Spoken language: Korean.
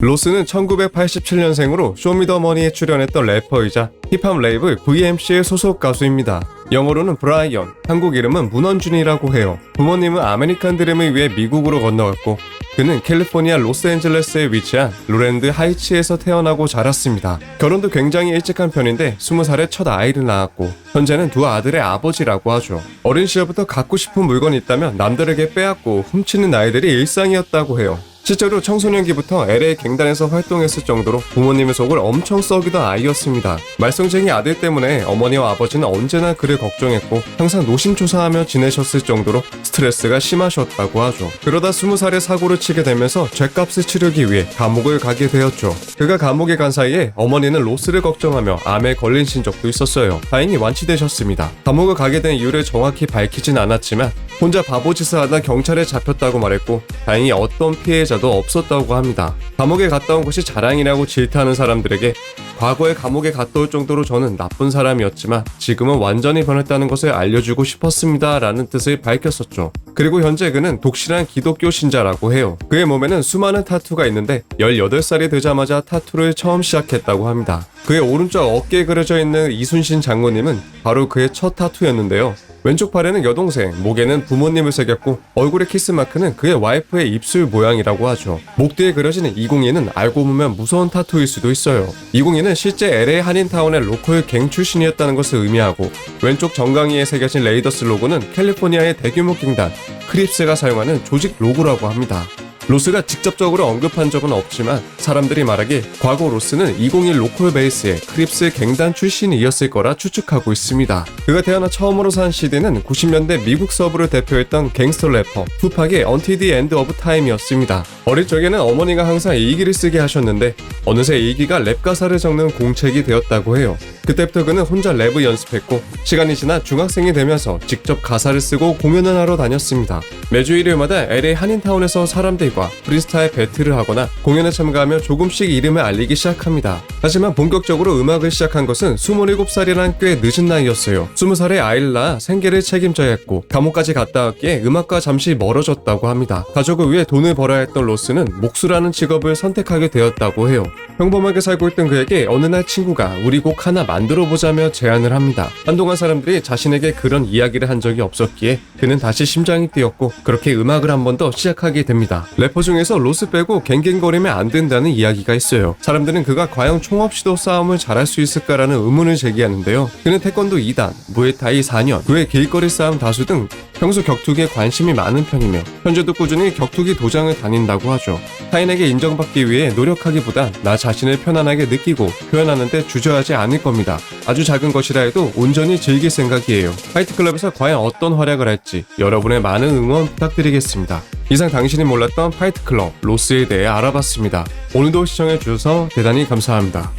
로스는 1987년생으로 쇼미더머니에 출연했던 래퍼이자 힙합 레이블 VMC의 소속 가수입니다. 영어로는 브라이언, 한국 이름은 문원준이라고 해요. 부모님은 아메리칸 드림을 위해 미국으로 건너갔고 그는 캘리포니아 로스앤젤레스에 위치한 로랜드 하이츠에서 태어나고 자랐습니다. 결혼도 굉장히 일찍 한 편인데 20살에 첫 아이를 낳았고 현재는 두 아들의 아버지라고 하죠. 어린 시절부터 갖고 싶은 물건이 있다면 남들에게 빼앗고 훔치는 아이들이 일상이었다고 해요. 실제로 청소년기부터 LA 갱단에서 활동했을 정도로 부모님의 속을 엄청 썩이던 아이였습니다. 말썽쟁이 아들 때문에 어머니와 아버지는 언제나 그를 걱정했고 항상 노심초사하며 지내셨을 정도로 스트레스가 심하셨다고 하죠. 그러다 20살에 사고를 치게 되면서 죗값을 치르기 위해 감옥을 가게 되었죠. 그가 감옥에 간 사이에 어머니는 로스를 걱정하며 암에 걸리신 적도 있었어요. 다행히 완치되셨습니다. 감옥을 가게 된 이유를 정확히 밝히진 않았지만 혼자 바보짓을 하다 경찰에 잡혔다고 말했고 다행히 어떤 피해자도 없었다고 합니다. 감옥에 갔다 온 것이 자랑이라고 질타하는 사람들에게 과거에 감옥에 갔다 올 정도로 저는 나쁜 사람이었지만 지금은 완전히 변했다는 것을 알려주고 싶었습니다 라는 뜻을 밝혔었죠. 그리고 현재 그는 독실한 기독교 신자라고 해요. 그의 몸에는 수많은 타투가 있는데 18살이 되자마자 타투를 처음 시작했다고 합니다. 그의 오른쪽 어깨에 그려져 있는 이순신 장로님은 바로 그의 첫 타투였는데요. 왼쪽 팔에는 여동생, 목에는 부모님을 새겼고 얼굴의 키스마크는 그의 와이프의 입술 모양이라고 하죠. 목 뒤에 그려지는 202는 알고 보면 무서운 타투일 수도 있어요. 202는 실제 LA 한인타운의 로컬 갱 출신이었다는 것을 의미하고 왼쪽 정강이에 새겨진 레이더스 로고는 캘리포니아의 대규모 갱단 크립스가 사용하는 조직 로고라고 합니다. 로스가 직접적으로 언급한 적은 없지만 사람들이 말하길 과거 로스는 201 로컬 베이스의 크립스 갱단 출신이었을 거라 추측하고 있습니다. 그가 태어나 처음으로 산 CD는 90년대 미국 서부를 대표했던 갱스터 래퍼 투팍의 Until the End of Time이었습니다. 어릴 적에는 어머니가 항상 일기를 쓰게 하셨는데 어느새 일기가 랩 가사를 적는 공책이 되었다고 해요. 그때부터 그는 혼자 랩을 연습했고 시간이 지나 중학생이 되면서 직접 가사를 쓰고 공연을 하러 다녔습니다. 매주 일요일마다 LA 한인타운에서 사람들과 프리스타일 배틀을 하거나 공연에 참가하며 조금씩 이름을 알리기 시작합니다. 하지만 본격적으로 음악을 시작한 것은 27살이란 꽤 늦은 나이였어요. 20살에 아이를 낳아 생계를 책임져야 했고 감옥까지 갔다 왔기에 음악과 잠시 멀어졌다고 합니다. 가족을 위해 돈을 벌어야 했던 로스는 목수라는 직업을 선택하게 되었다고 해요. 평범하게 살고 있던 그에게 어느 날 친구가 우리 곡 하나 만들어보자며 제안을 합니다. 한동안 사람들이 자신에게 그런 이야기를 한 적이 없었기에 그는 다시 심장이 뛰었고 그렇게 음악을 한 번 더 시작하게 됩니다. 래퍼 중에서 로스 빼고 갱갱거리면 안 된다는 이야기가 있어요. 사람들은 그가 과연 총 없이도 싸움을 잘할 수 있을까라는 의문을 제기하는데요. 그는 태권도 2단, 무에타이 4년, 그의 길거리 싸움 다수 등 평소 격투기에 관심이 많은 편이며 현재도 꾸준히 격투기 도장을 다닌다고 하죠. 타인에게 인정받기 위해 노력하기보단 나 자신을 편안하게 느끼고 표현하는 데 주저하지 않을 겁니다. 아주 작은 것이라 해도 온전히 즐길 생각이에요. 파이트클럽에서 과연 어떤 활약을 할지 여러분의 많은 응원 부탁드리겠습니다. 이상 당신이 몰랐던 파이트클럽 로스에 대해 알아봤습니다. 오늘도 시청해주셔서 대단히 감사합니다.